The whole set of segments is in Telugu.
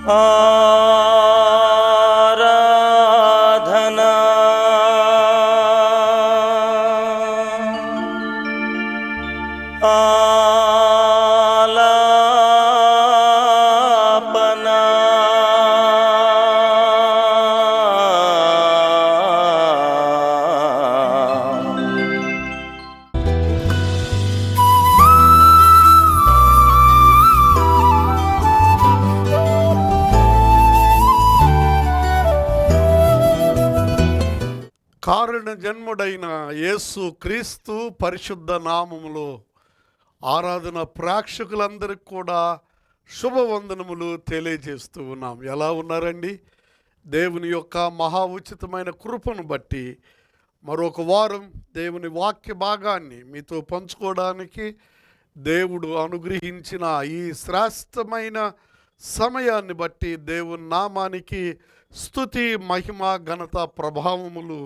ఆరాధనా ఆలాపనా కారణ జన్ముడైన యేసు క్రీస్తు పరిశుద్ధ నామములో ఆరాధన ప్రేక్షకులందరికీ కూడా శుభవందనములు తెలియజేస్తూ ఉన్నాం. ఎలా ఉన్నారండి? దేవుని యొక్క మహా ఉచితమైన కృపను బట్టి మరొక వారం దేవుని వాక్య భాగాన్ని మీతో పంచుకోవడానికి దేవుడు అనుగ్రహించిన ఈ శ్రేష్టమైన సమయాన్ని బట్టి దేవుని నామానికి స్తుతి, మహిమ, ఘనత, ప్రభావములు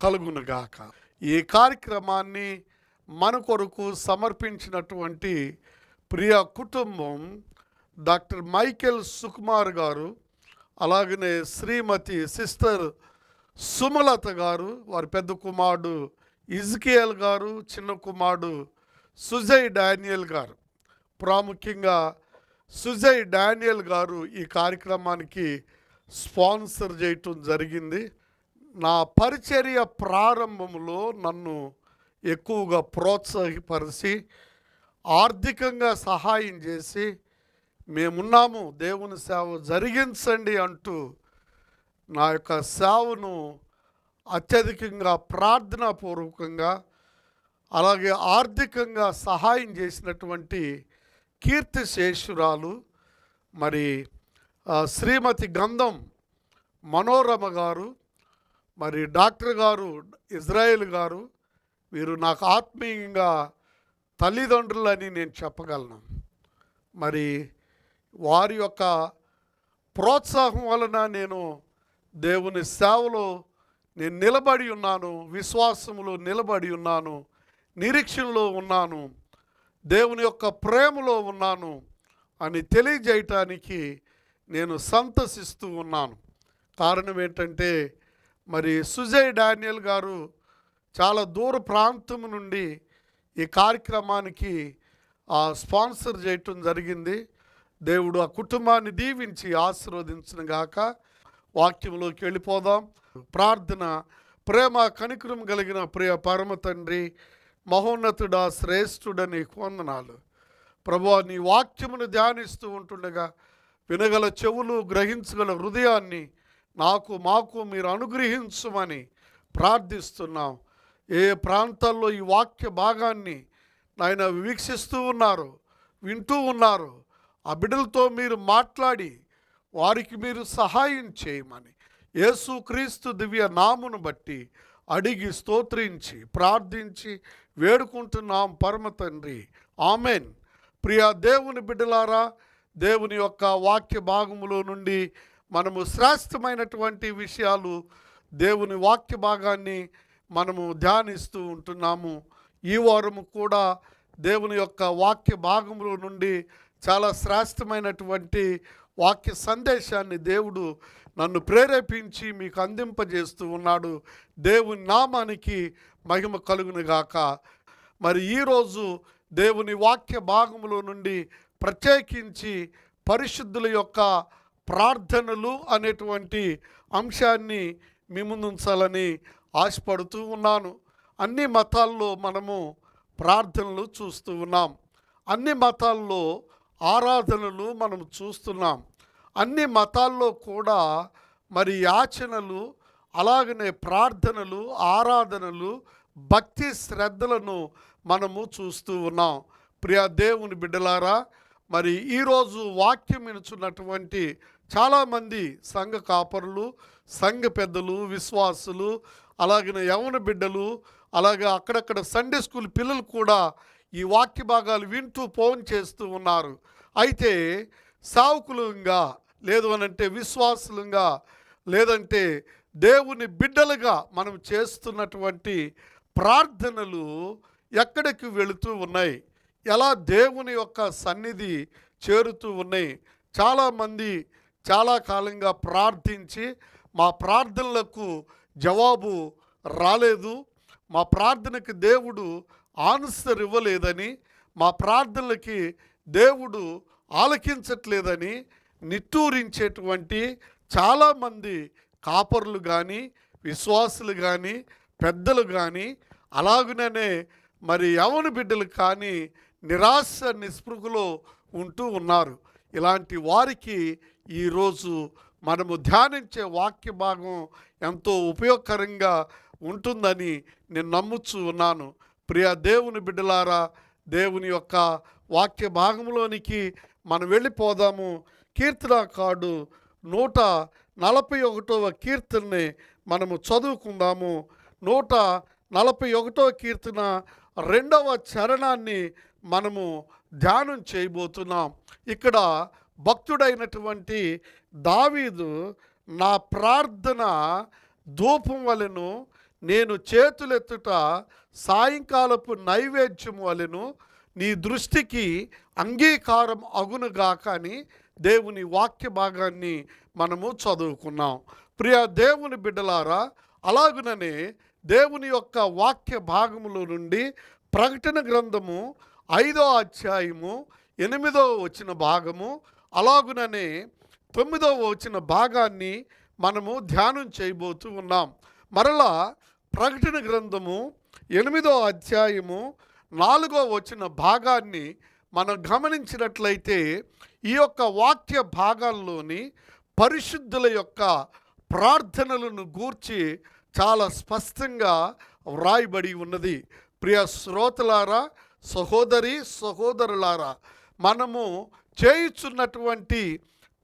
కలుగునుగాక. ఈ కార్యక్రమాన్ని మన కొరకు సమర్పించినటువంటి ప్రియ కుటుంబం డాక్టర్ మైకేల్ సుకుమార్ గారు, అలాగనే శ్రీమతి సిస్టర్ సుమలత గారు, వారి పెద్ద కుమారుడు ఇజ్కియేల్ గారు, చిన్న కుమారుడు సుజయ్ డానియల్ గారు. ప్రాముఖ్యంగా సుజయ్ డానియల్ గారు ఈ కార్యక్రమానికి స్పాన్సర్ చేయటం జరిగింది. నా పరిచర్య ప్రారంభంలో నన్ను ఎక్కువగా ప్రోత్సాహపరిచి ఆర్థికంగా సహాయం చేసి మేమున్నాము, దేవుని సేవ జరిగించండి అంటూ నా యొక్క సేవను అత్యధికంగా ప్రార్థనాపూర్వకంగా అలాగే ఆర్థికంగా సహాయం చేసినటువంటి కీర్తిశేషురాలు మరి శ్రీమతి గంధం మనోరమ గారు, మరి డాక్టర్ గారు ఇజ్రాయేల్ గారు, వీరు నాకు ఆత్మీయంగా తల్లిదండ్రులని నేను చెప్పగలను. మరి వారి యొక్క ప్రోత్సాహం వలన నేను దేవుని సేవలో నేను నిలబడి ఉన్నాను, విశ్వాసములో నిలబడి ఉన్నాను, నిరీక్షణలో ఉన్నాను, దేవుని యొక్క ప్రేమలో ఉన్నాను అని తెలియజేయటానికి నేను సంతసిస్తూ ఉన్నాను. కారణం ఏంటంటే మరి సుజయ్ డానియల్ గారు చాలా దూర ప్రాంతం నుండి ఈ కార్యక్రమానికి స్పాన్సర్ చేయటం జరిగింది. దేవుడు ఆ కుటుంబాన్ని దీవించి ఆశీర్వదించును గాక. వాక్యంలోకి వెళ్ళిపోదాం. ప్రార్థన. ప్రేమ కనికరం కలిగిన ప్రియ పరమ తండ్రి, మహోన్నతుడా, శ్రేష్ఠుడని వందనాలు. ప్రభువా, నీ వాక్యమును ధ్యానిస్తూ ఉంటుండగా వినగల చెవులు, గ్రహించగల హృదయాన్ని మాకు మీరు అనుగ్రహించమని ప్రార్థిస్తున్నాం. ఏ ప్రాంతాల్లో ఈ వాక్య భాగాన్ని నాయన వీక్షిస్తూ ఉన్నారు, వింటూ ఉన్నారు, ఆ బిడ్డలతో మీరు మాట్లాడి వారికి మీరు సహాయం చేయమని యేసుక్రీస్తు దివ్య నామును బట్టి అడిగి స్తోత్రించి ప్రార్థించి వేడుకుంటున్నాం పరమ తండ్రి. ఆమెన్. ప్రియ దేవుని బిడ్డలారా, దేవుని యొక్క వాక్య భాగములో నుండి మనము శ్రేష్టమైనటువంటి విషయాలు, దేవుని వాక్య భాగాన్ని మనము ధ్యానిస్తూ ఉంటున్నాము. ఈ వారము కూడా దేవుని యొక్క వాక్య భాగములో నుండి చాలా శ్రేష్టమైనటువంటి వాక్య సందేశాన్ని దేవుడు నన్ను ప్రేరేపించి మీకు అందింపజేస్తూ ఉన్నాడు. దేవుని నామానికి మహిమ కలుగునుగాక. మరి ఈరోజు దేవుని వాక్య భాగములో నుండి ప్రత్యేకించి పరిశుద్ధుల యొక్క ప్రార్థనలు అనేటువంటి అంశాన్ని మీ ముందు ఉంచాలని ఆశపడుతూ ఉన్నాను. అన్ని మతాల్లో మనము ప్రార్థనలు చూస్తూ ఉన్నాం, అన్ని మతాల్లో ఆరాధనలు మనం చూస్తున్నాం. అన్ని మతాల్లో కూడా మరి యాచనలు, అలాగనే ప్రార్థనలు, ఆరాధనలు, భక్తి శ్రద్ధలను మనము చూస్తూ ఉన్నాం. ప్రియ దేవుని బిడ్డలారా, మరి ఈరోజు వాక్యం వినుచున్నటువంటి చాలామంది సంఘ కాపరులు, సంఘ పెద్దలు, విశ్వాసులు, అలాగే యవన బిడ్డలు, అలాగే అక్కడక్కడ సండే స్కూల్ పిల్లలు కూడా ఈ వాక్య భాగాలు వింటూ ఫోన్ చేస్తూ ఉన్నారు. అయితే సావుకులంగా, లేదు అనంటే విశ్వాసులంగా, లేదంటే దేవుని బిడ్డలుగా మనం చేస్తున్నటువంటి ప్రార్థనలు ఎక్కడికి వెళుతూ ఉన్నాయి, ఎలా దేవుని యొక్క సన్నిధి చేరుతూ ఉన్నాయి. చాలామంది చాలా కాలంగా ప్రార్థించి మా ప్రార్థనలకు జవాబు రాలేదు, మా ప్రార్థనకి దేవుడు ఆన్సర్ ఇవ్వలేదని, మా ప్రార్థనలకి దేవుడు ఆలకించట్లేదని నిట్టూరించేటువంటి చాలామంది కాపరులు కానీ, విశ్వాసులు కానీ, పెద్దలు కానీ, అలాగుననే మరి యవన బిడ్డలు కానీ నిరాశ నిస్పృహలో ఉంటూ ఉన్నారు. ఇలాంటి వారికి ఈరోజు మనము ధ్యానించే వాక్య భాగం ఎంతో ఉపయోగకరంగా ఉంటుందని నేను నమ్ముచూ ఉన్నాను. ప్రియ దేవుని బిడ్డలారా, దేవుని యొక్క వాక్య భాగంలోనికి మనం వెళ్ళిపోదాము. కీర్తనకారుడు 141వ కీర్తనని మనము చదువుకుందాము. 141వ కీర్తన 2వ చరణాన్ని మనము ధ్యానం చేయబోతున్నాం. ఇక్కడ భక్తుడైనటువంటి దావీదు, నా ప్రార్థన ధూపం వలెను, నేను చేతులెత్తుట సాయంకాలపు నైవేద్యం వలెను నీ దృష్టికి అంగీకారం అగునుగాక అని దేవుని వాక్య భాగాన్ని మనము చదువుకున్నాం. ప్రియ దేవుని బిడ్డలారా, అలాగుననే దేవుని యొక్క వాక్య భాగములో నుండి ప్రకటన గ్రంథము 5వ అధ్యాయము 8వ వచన భాగము, అలాగుననే 9వ వచన భాగాన్ని మనము ధ్యానం చేయబోతూ ఉన్నాం. మరలా ప్రకటన గ్రంథము 8వ అధ్యాయము 4వ వచన భాగాన్ని మనం గమనించినట్లయితే ఈ యొక్క వాక్య భాగాల్లోని పరిశుద్ధుల యొక్క ప్రార్థనలను గూర్చి చాలా స్పష్టంగా వ్రాయబడి ఉన్నది. ప్రియ శ్రోతలారా, సహోదరి సహోదరులారా, మనము చేయుచున్నటువంటి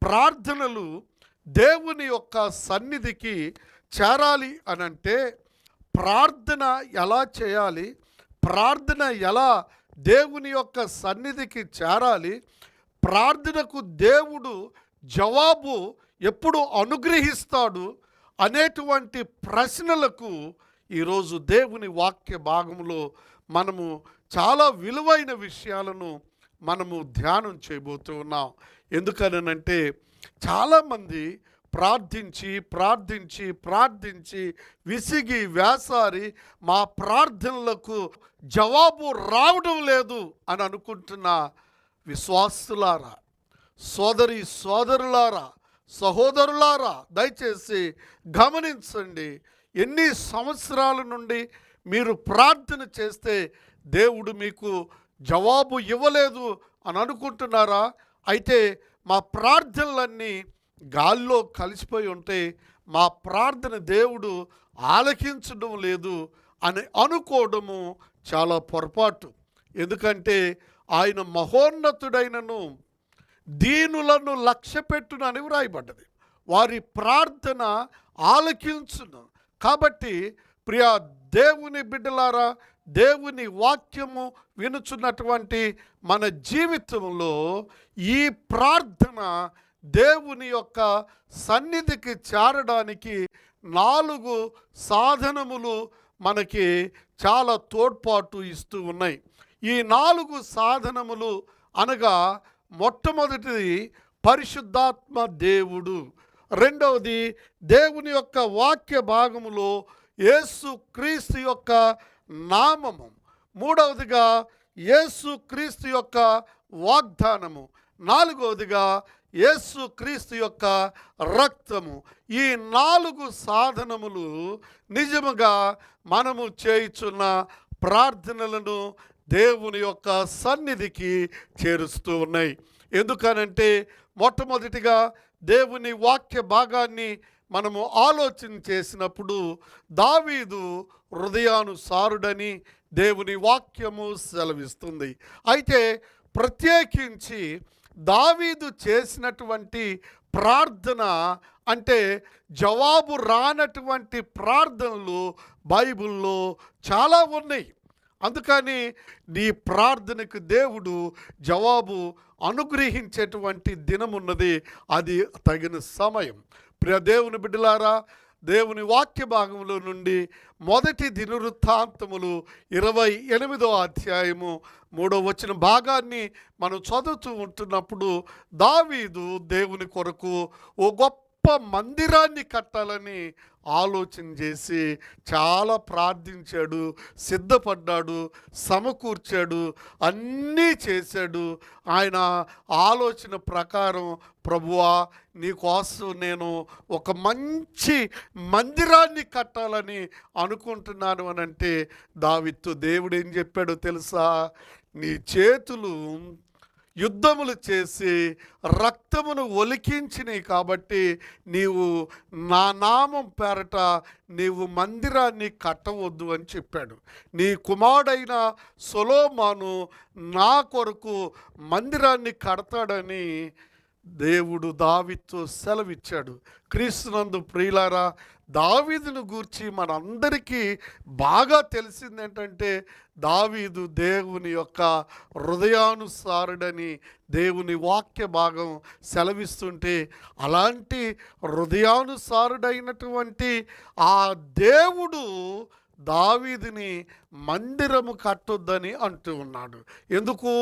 ప్రార్థనలు దేవుని యొక్క సన్నిధికి చేరాలి అనంటే ప్రార్థన ఎలా చేయాలి, ప్రార్థన ఎలా దేవుని యొక్క సన్నిధికి చేరాలి, ప్రార్థనకు దేవుడు జవాబు ఎప్పుడు అనుగ్రహిస్తాడు అనేటువంటి ప్రశ్నలకు ఈరోజు దేవుని వాక్య భాగంలో మనము చాలా విలువైన విషయాలను మనము ధ్యానం చేయబోతూ ఉన్నాం. ఎందుకనంటే చాలామంది ప్రార్థించి ప్రార్థించి ప్రార్థించి విసిగి వేసారి మా ప్రార్థనలకు జవాబు రావడం లేదు అని అనుకుంటున్న విశ్వాసులారా, సోదరి సోదరులారా, సహోదరులారా, దయచేసి గమనించండి. ఎన్ని సంవత్సరాల నుండి మీరు ప్రార్థన చేస్తే దేవుడు మీకు జవాబు ఇవ్వలేదు అని అనుకుంటున్నారా? అయితే మా ప్రార్థనలన్నీ గాల్లో కలిసిపోయి ఉంటే మా ప్రార్థన దేవుడు ఆలకించడం లేదు అని అనుకోవడము చాలా పొరపాటు. ఎందుకంటే ఆయన మహోన్నతుడైనను దీనులను లక్ష్యపెట్టును అని వ్రాయబడ్డది. వారి ప్రార్థన ఆలకించును. కాబట్టి ప్రియ దేవుని బిడ్డలారా, దేవుని వాక్యము వినుచున్నటువంటి మన జీవితంలో ఈ ప్రార్థన దేవుని యొక్క సన్నిధికి చేరడానికి 4 సాధనములు మనకి చాలా తోడ్పాటు ఇస్తూ ఉన్నాయి. ఈ 4 సాధనములు అనగా మొట్టమొదటిది పరిశుద్ధాత్మ దేవుడు, రెండవది దేవుని యొక్క వాక్య భాగములో యేసు క్రీస్తు యొక్క నామము, మూడవదిగా యేసు క్రీస్తు యొక్క వాగ్దానము, నాలుగవదిగా యేసు క్రీస్తు యొక్క రక్తము. ఈ 4 సాధనములు నిజముగా మనము చేయుచున్న ప్రార్థనలను దేవుని యొక్క సన్నిధికి చేరుస్తూ ఉన్నాయి. ఎందుకనంటే మొట్టమొదటిగా దేవుని వాక్య భాగాన్ని మనము ఆలోచన చేసినప్పుడు దావీదు హృదయానుసారుడని దేవుని వాక్యము సెలవిస్తుంది. అయితే ప్రత్యేకించి దావీదు చేసినటువంటి ప్రార్థన అంటే జవాబు రానటువంటి ప్రార్థనలు బైబిల్లో చాలా ఉన్నాయి. అందుకని నీ ప్రార్థనకు దేవుడు జవాబు అనుగ్రహించేటువంటి దినమున్నది, అది తగిన సమయం. ప్రియ దేవుని బిడ్డలారా, దేవుని వాక్య భాగంలో నుండి మొదటి దినవృత్తాంతములు 28వ అధ్యాయము 3వ వచన భాగాన్ని మనం చదువుతూ ఉంటున్నప్పుడు, దావీదు దేవుని కొరకు ఓ గొప్ప మందిరాన్ని కట్టాలని ఆలోచన చేసి చాలా ప్రార్థించాడు, సిద్ధపడ్డాడు, సమకూర్చాడు, అన్నీ చేశాడు. ఆయన ఆలోచన ప్రకారం, ప్రభువా నీకోసం నేను ఒక మంచి మందిరాన్ని కట్టాలని అనుకుంటున్నాను అని అంటే, దావీదుతో దేవుడు ఏం చెప్పాడో తెలుసా? నీ చేతులు యుద్ధములు చేసి రక్తమును ఒలికించినాయి కాబట్టి నీవు నా నామం పేరట నీవు మందిరాన్ని కట్టవద్దు అని చెప్పాడు. నీ కుమారుడైన సొలొమోను నా కొరకు మందిరాన్ని కడతాడని దేవుడు దావీదుతో సెలవిచ్చాడు. క్రీస్తునందు ప్రియులారా, దావీదును గూర్చి మనందరికీ బాగా తెలిసింది ఏంటంటే, దావీదు దేవుని యొక్క హృదయానుసారుడని దేవుని వాక్య భాగం సెలవిస్తుంటే, అలాంటి హృదయానుసారుడైనటువంటి ఆ దేవుడు దావీదుని మందిరము కట్టొద్దని అంటూ ఉన్నాడు. ఎందుకు?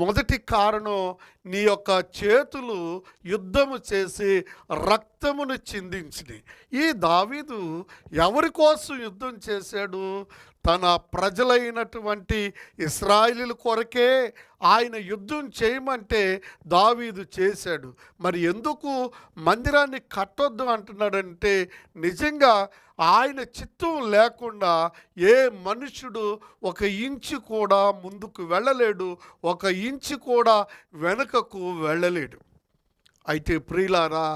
మొదటి కారణం, నీ యొక్క చేతులు యుద్ధము చేసి రక్తమును చిందించినాయి. ఈ దావీదు ఎవరి కోసం యుద్ధం చేశాడు? తన ప్రజలైనటువంటి ఇశ్రాయేలీయుల కొరకే ఆయన యుద్ధం చేయమంటే దావీదు చేశాడు. మరి ఎందుకు మందిరాన్ని కట్టొద్దు అంటున్నాడంటే, నిజంగా ఆయన చిత్తం లేకుండా ఏ మనుషుడు ఒక ఇంచు కూడా ముందుకు వెళ్ళలేడు, ఒక ఇంచు కూడా వెనుకకు వెళ్ళలేడు. అయితే ప్రియులారా,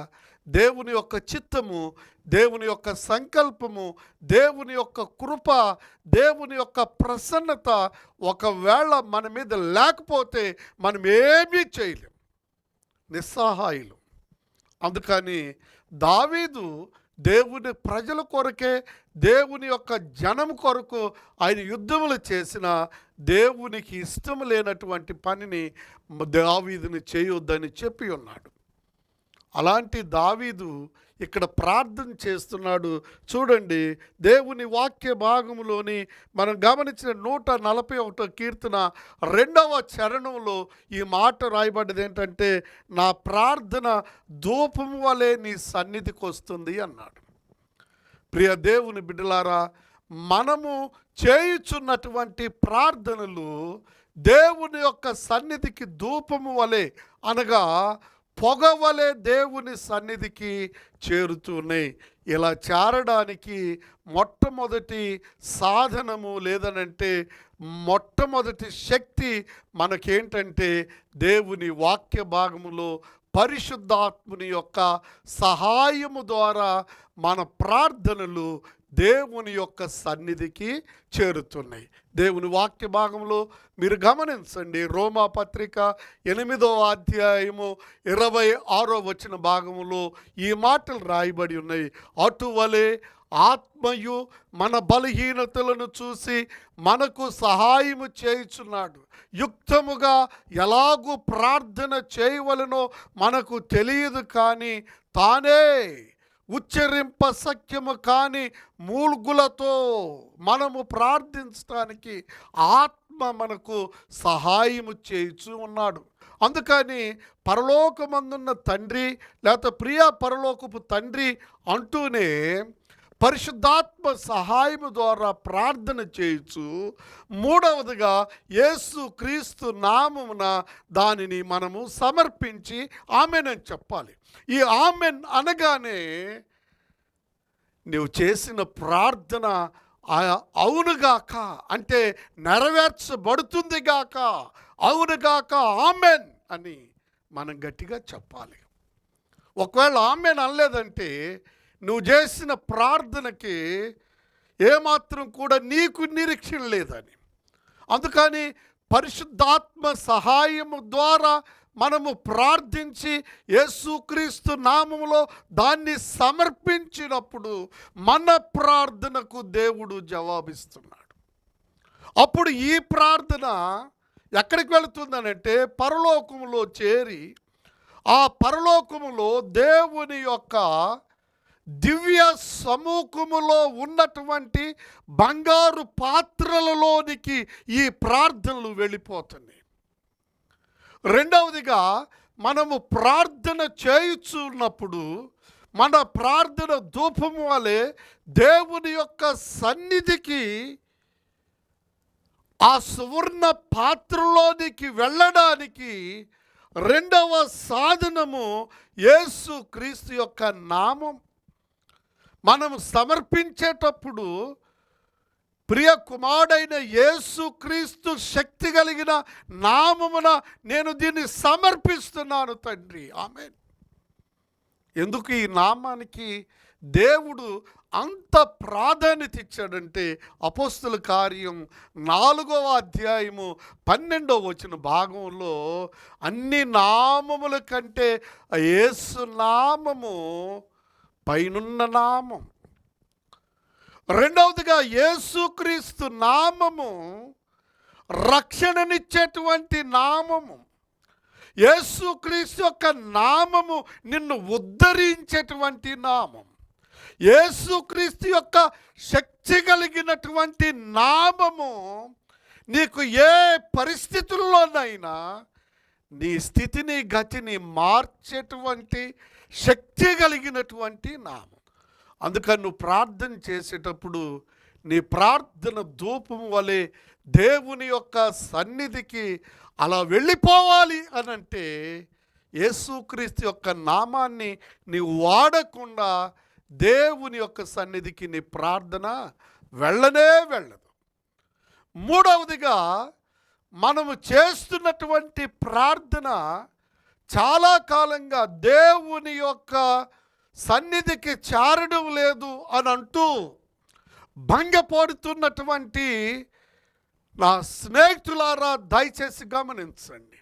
దేవుని యొక్క చిత్తము, దేవుని యొక్క సంకల్పము, దేవుని యొక్క కృప, దేవుని యొక్క ప్రసన్నత ఒకవేళ మన మీద లేకపోతే మనం ఏమీ చేయలేం, నిస్సహాయులు. అందుకని దావీదు దేవుని ప్రజల కొరకే, దేవుని యొక్క జనం కొరకు ఆయన యుద్ధములు చేసిన దేవునికి ఇష్టం లేనటువంటి పనిని దావీదుని చేయొద్దని చెప్పి ఉన్నాడు. అలాంటి దావీదు ఇక్కడ ప్రార్థన చేస్తున్నాడు. చూడండి, దేవుని వాక్య భాగంలోని మనం గమనించిన 141వ కీర్తన 2వ చరణంలో ఈ మాట రాయబడ్డది ఏంటంటే, నా ప్రార్థన ధూపం వలె నీ సన్నిధికి వస్తుంది అన్నాడు. ప్రియ దేవుని బిడ్డలారా, మనము చేయుచున్నటువంటి ప్రార్థనలు దేవుని యొక్క సన్నిధికి ధూపము వలె, అనగా పొగవలే దేవుని సన్నిధికి చేరుతున్నాయి. ఇలా చేరడానికి మొట్టమొదటి సాధనము లేదనంటే మొట్టమొదటి శక్తి మనకేంటంటే, దేవుని వాక్య భాగములో పరిశుద్ధాత్ముని యొక్క సహాయము ద్వారా మన ప్రార్థనలు దేవుని యొక్క సన్నిధికి చేరుతున్నాయి. దేవుని వాక్య భాగంలో మీరు గమనించండి, రోమా పత్రిక 8వ అధ్యాయము 26వ వచన భాగంలో ఈ మాటలు రాయబడి ఉన్నాయి. అటువలే ఆత్మయు మన బలహీనతలను చూసి మనకు సహాయము చేయుచున్నాడు. యుక్తముగా ఎలాగూ ప్రార్థన చేయవలనో మనకు తెలియదు, కానీ తానే ఉచ్చరింప సఖ్యము కాని మూల్గులతో మనము ప్రార్థించడానికి ఆత్మ మనకు సహాయము చేయుచు ఉన్నాడు. అందుకని పరలోకమందున్న తండ్రి, లేకపోతే ప్రియ పరలోకపు తండ్రి అంటూనే పరిశుద్ధాత్మ సహాయము ద్వారా ప్రార్థన చేయొచ్చు. మూడవదిగా యేసు క్రీస్తు నామమున దానిని మనము సమర్పించి ఆమెన్ అని చెప్పాలి. ఈ ఆమెన్ అనగానే నువ్వు చేసిన ప్రార్థన అవునుగాక అంటే నెరవేర్చబడుతుంది గాక, అవునుగాక ఆమెన్ అని మనం గట్టిగా చెప్పాలి. ఒకవేళ ఆమెన్ అనలేదంటే నువ్వు చేసిన ప్రార్థనకి ఏమాత్రం కూడా నీకు నిరీక్షణ లేదని. అందుకని పరిశుద్ధాత్మ సహాయము ద్వారా మనము ప్రార్థించి యేసుక్రీస్తు నామములో దాన్ని సమర్పించినప్పుడు మన ప్రార్థనకు దేవుడు జవాబిస్తున్నాడు. అప్పుడు ఈ ప్రార్థన ఎక్కడికి వెళుతుందనంటే పరలోకములో చేరి, ఆ పరలోకములో దేవుని యొక్క దివ్య సముఖములో ఉన్నటువంటి బంగారు పాత్రలలోనికి ఈ ప్రార్థనలు వెళ్ళిపోతున్నాయి. రెండవదిగా, మనము ప్రార్థన చేయుచున్నప్పుడు మన ప్రార్థన ధూపం వలె దేవుని యొక్క సన్నిధికి ఆ సువర్ణ పాత్రలోనికి వెళ్ళడానికి రెండవ సాధనము యేసు క్రీస్తు యొక్క నామం. మనము సమర్పించేటప్పుడు ప్రియ కుమారుడైన యేసు క్రీస్తు శక్తి కలిగిన నామమున నేను దీన్ని సమర్పిస్తున్నాను తండ్రి, ఆమేన్. ఎందుకు ఈ నామానికి దేవుడు అంత ప్రాధాన్యత ఇచ్చాడంటే, అపోస్తుల కార్యం 4వ అధ్యాయము 12వ వచన భాగంలో అన్ని నామముల కంటే యేసు నామము పైనున్న నామం. రెండవదిగా, యేసుక్రీస్తు నామము రక్షణనిచ్చేటువంటి నామము. యేసుక్రీస్తు యొక్క నామము నిన్ను ఉద్ధరించేటువంటి నామం. యేసుక్రీస్తు యొక్క శక్తి కలిగినటువంటి నామము నీకు ఏ పరిస్థితుల్లోనైనా నీ స్థితిని గతిని మార్చేటువంటి శక్తి కలిగినటువంటి నామం. అందుకని నువ్వు ప్రార్థన చేసేటప్పుడు నీ ప్రార్థన ధూపం వలె దేవుని యొక్క సన్నిధికి అలా వెళ్ళిపోవాలి అనంటే, యేసుక్రీస్తు యొక్క నామాన్ని నీవు వాడకుండా దేవుని యొక్క సన్నిధికి నీ ప్రార్థన వెళ్ళనే వెళ్ళదు. మూడవదిగా, మనము చేస్తున్నటువంటి ప్రార్థన చాలా కాలంగా దేవుని యొక్క సన్నిధికి చేరడం లేదు అని అంటూ భంగపడుతున్నటువంటి నా స్నేహితులారా, దయచేసి గమనించండి.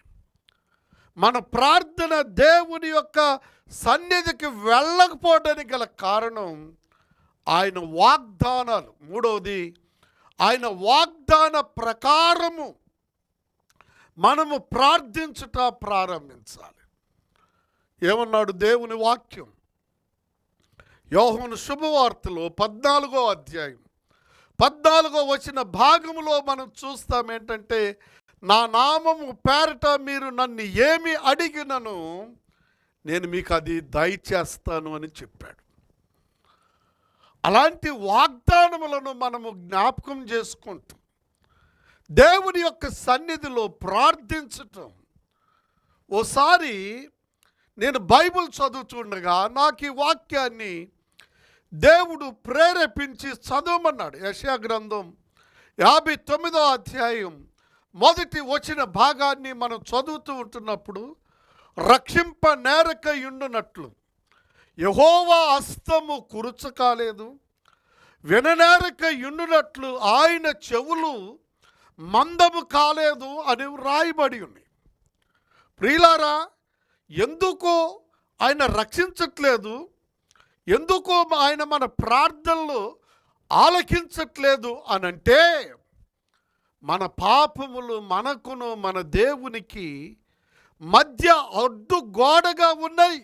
మన ప్రార్థన దేవుని యొక్క సన్నిధికి వెళ్ళకపోవడానికి గల కారణం ఆయన వాగ్దానాలు. మూడవది, ఆయన వాగ్దాన ప్రకారము మనము ప్రార్థించుట ప్రారంభించాలి. ఏమన్నాడు దేవుని వాక్యం? యోహాను శుభవార్తలో 14వ అధ్యాయం 14వ వచన భాగములో మనం చూస్తాం ఏంటంటే, నా నామము పేరట మీరు నన్ను ఏమి అడిగినను నేను మీకు అది దయచేస్తాను అని చెప్పాడు. అలాంటి వాగ్దానములను మనము జ్ఞాపకం చేసుకుంటాం. దేవుని యొక్క సన్నిధిలో ప్రార్థించటం. ఓసారి నేను బైబిల్ చదువుతుండగా నాకు ఈ వాక్యాన్ని దేవుడు ప్రేరేపించి చదవమన్నాడు. యెషయా గ్రంథం 59వ అధ్యాయం 1వ వచన భాగాన్ని మనం చదువుతూ ఉంటున్నప్పుడు, రక్షింప నేరక యుండునట్లు యెహోవా హస్తము కురుచ కాలేదు, విననేరక యుండునట్లు ఆయన చెవులు మందము కాలేదు అని రాయబడి ఉంది. ప్రియులారా, ఎందుకు ఆయన రక్షించట్లేదు, ఎందుకు ఆయన మన ప్రార్థనలు ఆలకించట్లేదు అనంటే, మన పాపములు మనకును మన దేవునికి మధ్య అడ్డు గోడగా ఉన్నాయి.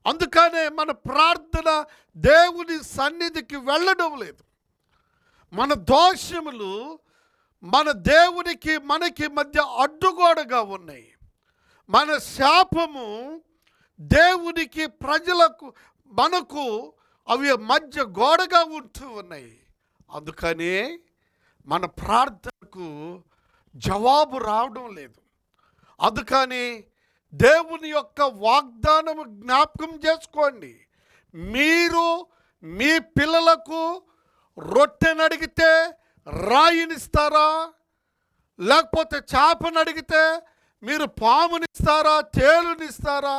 అందుకనే మన ప్రార్థన దేవుని సన్నిధికి వెళ్ళడం లేదు. మన దోషములు మన దేవునికి మనకి మధ్య అడ్డుగోడగా ఉన్నాయి. మన శాపము దేవునికి ప్రజలకు మనకు అవి మధ్య గోడగా ఉంటూ ఉన్నాయి. అందుకనే మన ప్రార్థనకు జవాబు రావడం లేదు. అందుకని దేవుని యొక్క వాగ్దానము జ్ఞాపకం చేసుకోండి. మీరు మీ పిల్లలకు రొట్టెనడిగితే రాయినిస్తారా? లేకపోతే చేపనడిగితే మీరు పామునిస్తారా, తేలునిస్తారా?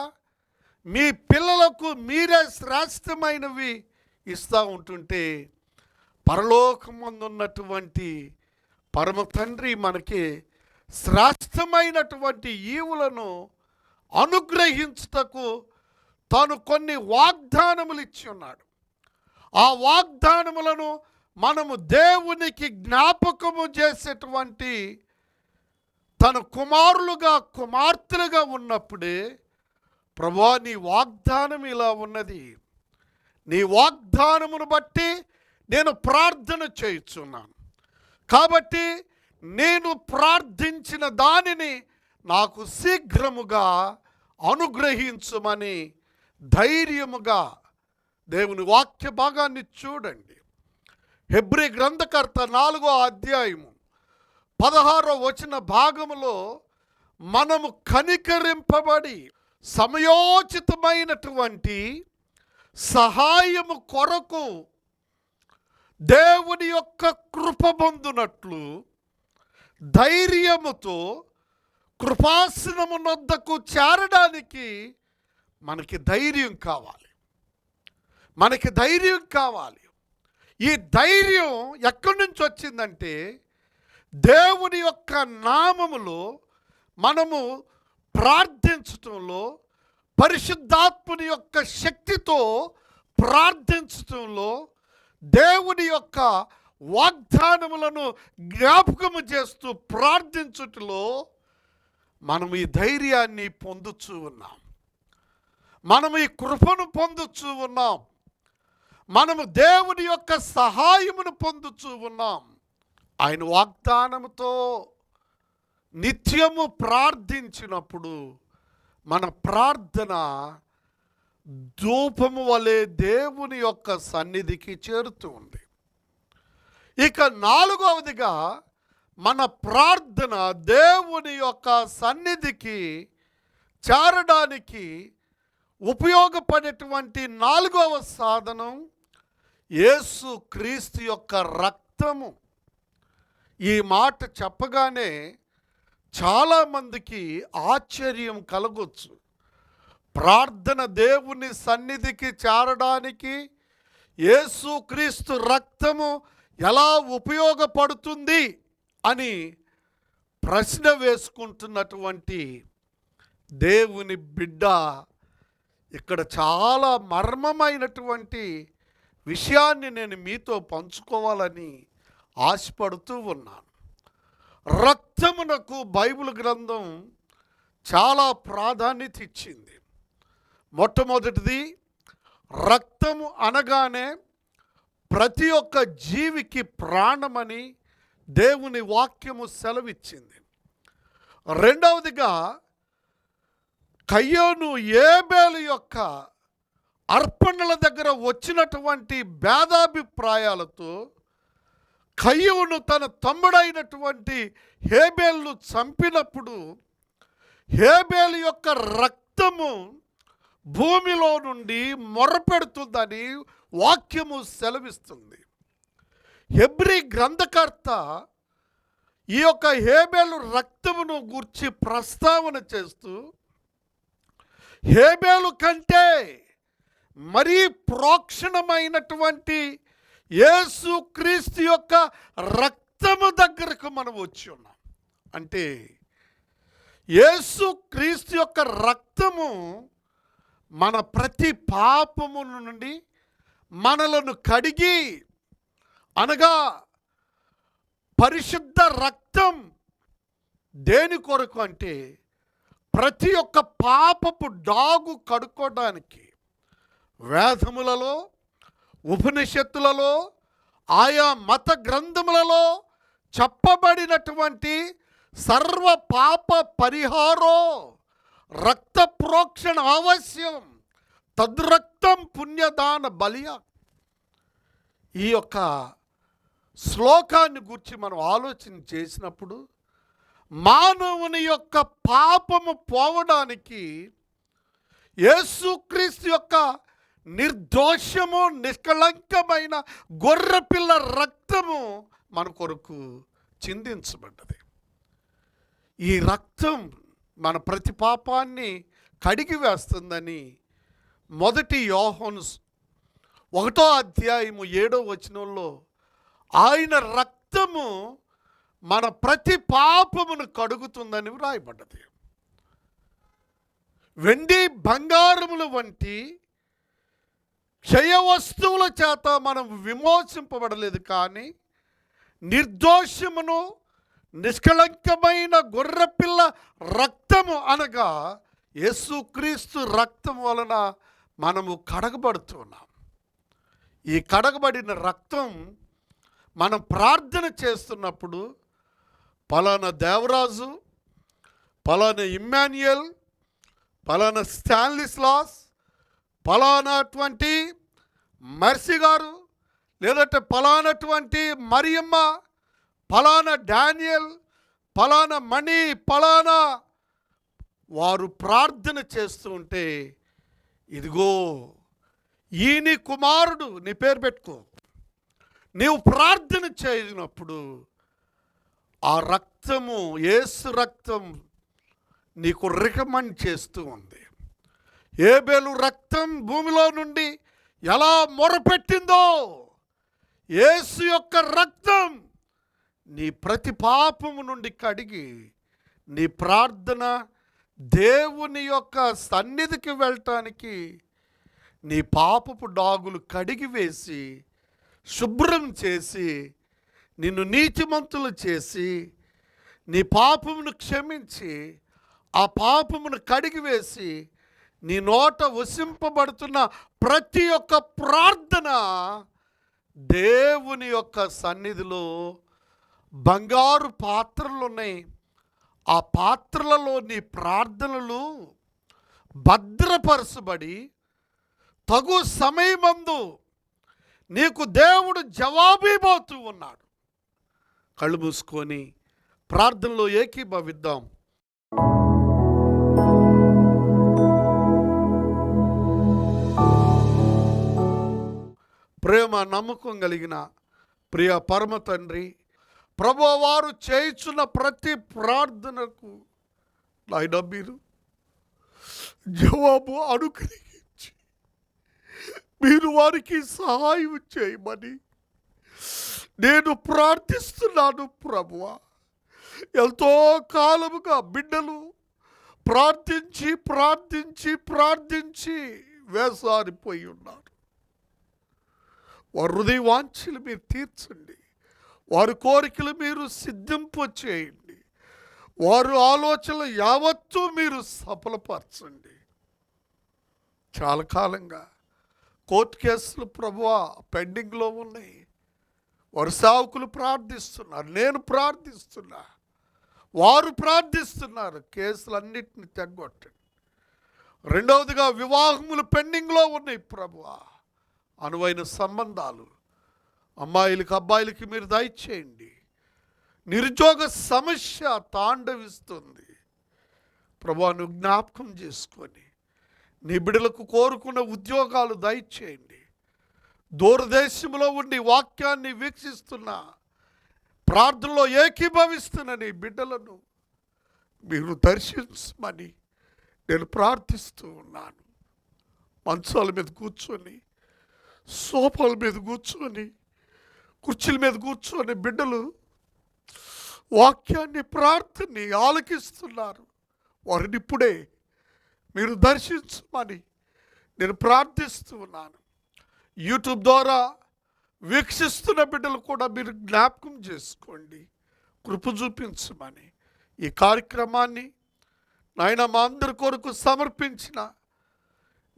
మీ పిల్లలకు మీరే శ్రేష్టమైనవి ఇస్తూ ఉంటుంటే, పరలోకమందున్నటువంటి పరమ తండ్రి మనకి శ్రేష్టమైనటువంటి ఈవులను అనుగ్రహించుటకు తాను కొన్ని వాగ్దానములు ఇచ్చి ఉన్నాడు. ఆ వాగ్దానములను మనము దేవునికి జ్ఞాపకము చేసేటువంటి తన కుమారులుగా కుమార్తెలుగా ఉన్నప్పుడే, ప్రభువా నీ వాగ్దానం ఇలా ఉన్నది, నీ వాగ్దానమును బట్టి నేను ప్రార్థన చేయుచున్నాను. కాబట్టి నేను ప్రార్థించిన దానిని నాకు శీఘ్రముగా అనుగ్రహించుమని ధైర్యముగా దేవుని వాక్య భాగాన్ని చూడండి. హెబ్రీ గ్రంథకర్త 4వ అధ్యాయము 16వ వచన భాగములో మనము కనికరింపబడి సమయోచితమైనటువంటి సహాయము కొరకు దేవుని యొక్క కృప పొందునట్లు ధైర్యముతో కృపాసనము నొద్దకు చేరడానికి మనకి ధైర్యం కావాలి. మనకి ధైర్యం కావాలి. ఈ ధైర్యం ఎక్కడి నుంచి వచ్చిందంటే దేవుని యొక్క నామములో మనము ప్రార్థించటంలో, పరిశుద్ధాత్ముని యొక్క శక్తితో ప్రార్థించటంలో, దేవుని యొక్క వాగ్దానములను జ్ఞాపకము చేస్తూ ప్రార్థించుటలో మనం ఈ ధైర్యాన్ని పొందుచూ ఉన్నాం. మనము ఈ కృపను పొందుచూ ఉన్నాం. మనము దేవుని యొక్క సహాయమును పొందుచూ ఉన్నాం. ఆయన వాగ్దానముతో నిత్యము ప్రార్థించినప్పుడు మన ప్రార్థన ధూపము వలె దేవుని యొక్క సన్నిధికి చేరుతూ ఉంది. ఇక 4వదిగా మన ప్రార్థన దేవుని యొక్క సన్నిధికి చేరడానికి ఉపయోగపడేటువంటి 4వ సాధనం యేసు క్రీస్తు యొక్క రక్తము. ఈ మాట చెప్పగానే చాలామందికి ఆశ్చర్యం కలగొచ్చు. ప్రార్థన దేవుని సన్నిధికి చేరడానికి యేసు క్రీస్తు రక్తము ఎలా ఉపయోగపడుతుంది అని ప్రశ్న వేసుకుంటున్నటువంటి దేవుని బిడ్డ ఇక్కడ చాలా మర్మమైనటువంటి విషయాన్ని నేను మీతో పంచుకోవాలని ఆశపడుతూ ఉన్నాను. రక్తమునకు బైబిల్ గ్రంథం చాలా ప్రాధాన్యత ఇచ్చింది. మొట్టమొదటిది, రక్తము అనగానే ప్రతి ఒక్క జీవికి ప్రాణమని దేవుని వాక్యము సెలవిచ్చింది. రెండవదిగా, కయ్యోను ఏబేలు యొక్క అర్పణల దగ్గర వచ్చినటువంటి భేదాభిప్రాయాలతో కయ్యోను తన తమ్ముడైనటువంటి హేబేలును చంపినప్పుడు హేబేలు యొక్క రక్తము భూమిలో నుండి మొరపెడుతుందని వాక్యము సెలవిస్తుంది. హెబ్రీ గ్రంథకర్త ఈ యొక్క హేబేలు రక్తమును గూర్చి ప్రస్తావన చేస్తూ హేబేలు కంటే మరీ ప్రోక్షణమైనటువంటి యేసు క్రీస్తు యొక్క రక్తము దగ్గరకు మనం వచ్చి ఉన్నాం. అంటే యేసు క్రీస్తు యొక్క రక్తము మన ప్రతి పాపము నుండి మనలను కడిగి, అనగా పరిశుద్ధ రక్తం దేని కొరకు అంటే ప్రతి ఒక్క పాపపు డాగు కడుక్కోవడానికి. వేదములలో, ఉపనిషత్తులలో, ఆయా మత గ్రంథములలో చెప్పబడినటువంటి సర్వ పాప పరిహారో రక్త ప్రోక్షణ అవశ్యం, తద్రక్తం పుణ్యదాన బలియ. ఈ యొక్క శ్లోకాన్ని గురించి మనం ఆలోచన చేసినప్పుడు మానవుని యొక్క పాపము పోవడానికి యేసుక్రీస్తు యొక్క నిర్దోషము నిష్కళంకమైన గొర్రెపిల్ల రక్తము మన కొరకు చిందించబడ్డది. ఈ రక్తం మన ప్రతి పాపాన్ని కడిగి వేస్తుందని 1 యోహాను 1వ అధ్యాయము 7వ వచనంలో ఆయన రక్తము మన ప్రతి పాపమును కడుగుతుందని వ్రాయబడ్డది. వెండి బంగారముల వంటి క్షయ వస్తువుల చేత మనం విమోచింపబడలేదు, కానీ నిర్దోషమును నిష్కళంకమైన గొర్రెపిల్ల రక్తము అనగా యేసుక్రీస్తు రక్తం వలన మనము కడగబడుతున్నాం. ఈ కడగబడిన రక్తం మనం ప్రార్థన చేస్తున్నప్పుడు పలానా దేవరాజు, పలానా ఇమ్మాన్యుయల్, పలానా స్టాన్లిస్లాస్, పలానాటువంటి మర్సి గారు, లేదంటే పలానటువంటి మరియమ్మ, పలానా డానియల్, పలానా మణి, పలానా వారు ప్రార్థన చేస్తూ ఉంటే, ఇదిగో ఈ నీ కుమారుడు, నీ పేరు పెట్టుకో, నీవు ప్రార్థన చేయనప్పుడు ఆ రక్తము, యేసు రక్తం నీకు రికమెండ్ చేస్తూ ఉంది. ఏబేలు రక్తం భూమిలో నుండి ఎలా మొరపెట్టిందో, యేసు యొక్క రక్తం నీ ప్రతి పాపము నుండి కడిగి నీ ప్రార్థన దేవుని యొక్క సన్నిధికి వెళ్ళటానికి నీ పాపపు డాగులు కడిగి వేసి శుభ్రం చేసి నిన్ను నీతిమంతులు చేసి నీ పాపమును క్షమించి ఆ పాపమును కడిగి వేసి నీ నోట వసింపబడుతున్న ప్రతి ఒక్క ప్రార్థన దేవుని యొక్క సన్నిధిలో బంగారు పాత్రలు ఉన్నాయి. ఆ పాత్రలలో నీ ప్రార్థనలు భద్రపరచబడి తగు సమయమందు నీకు దేవుడు జవాబివ్వబోతూ ఉన్నాడు. కళ్ళు మూసుకొని ప్రార్థనలో ఏకీభవిద్దాం. ప్రేమ నమ్మకం కలిగిన ప్రియ పరమ తండ్రి, ప్రభువారు చేయుచున్న ప్రతి ప్రార్థనకు నాయన మీరు జవాబు అనుగ్రహించి మీరు వారికి సహాయం చేయమని నేను ప్రార్థిస్తున్నాను. ప్రభువా, ఎంతో కాలముగా బిడ్డలు ప్రార్థించి ప్రార్థించి ప్రార్థించి వేసారిపోయి ఉన్నారు. వారి హృదయ వాంఛలు మీరు తీర్చండి, వారి కోరికలు మీరు సిద్ధింపు చేయండి, వారు ఆలోచనలు యావత్తూ మీరు సఫలపరచండి. చాలా కాలంగా కోర్టు కేసులు ప్రభువా పెండింగ్లో ఉన్నాయి. వారు సేవకులు ప్రార్థిస్తున్నారు, నేను ప్రార్థిస్తున్నా, వారు ప్రార్థిస్తున్నారు. కేసులన్నిటిని తెగొట్టండి. రెండవదిగా వివాహములు పెండింగ్లో ఉన్నాయి ప్రభువా. అనువైన సంబంధాలు అమ్మాయిలకి అబ్బాయిలకి మీరు దయచేయండి. నిరుద్యోగ సమస్య తాండవిస్తుంది ప్రభువా, నువ్వు జ్ఞాపకం చేసుకొని నీ బిడ్డలకు కోరుకున్న ఉద్యోగాలు దయచేయండి. దూరదేశంలో ఉండి వాక్యాన్ని వీక్షిస్తున్న, ప్రార్థనలో ఏకీభవిస్తున్న నీ బిడ్డలను మీరు దర్శించమని నేను ప్రార్థిస్తూ ఉన్నాను. మంచాల మీద కూర్చొని, సోఫాల మీద కూర్చొని, కుర్చీల మీద కూర్చొని బిడ్డలు వాక్యాన్ని, ప్రార్థనని ఆలకిస్తున్నారు. వారిని ఇప్పుడే మీరు దర్శించమని నేను ప్రార్థిస్తూ ఉన్నాను. యూట్యూబ్ ద్వారా వీక్షిస్తున్న బిడ్డలు కూడా మీరు జ్ఞాపకం చేసుకోండి, కృప చూపించమని ఈ కార్యక్రమాన్ని నాయన మా అందరి కొరకు సమర్పించిన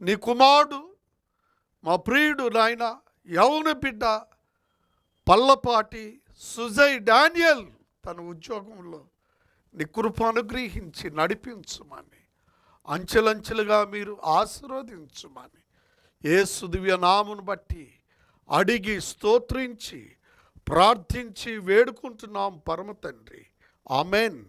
నీ కుమారుడు, మా ప్రియుడు నాయన యౌన బిడ్డ పల్లపాటి సుజయ్ డానియల్ తన ఉద్యోగంలో నీ కృప అనుగ్రహించి నడిపించమని, అంచెలంచెలుగా మీరు ఆశీర్వదించమని యేసు దివ్య నామమును బట్టి అడిగి స్తోత్రించి ప్రార్థించి వేడుకుంటున్నాం పరమ తండ్రి. ఆమెన్.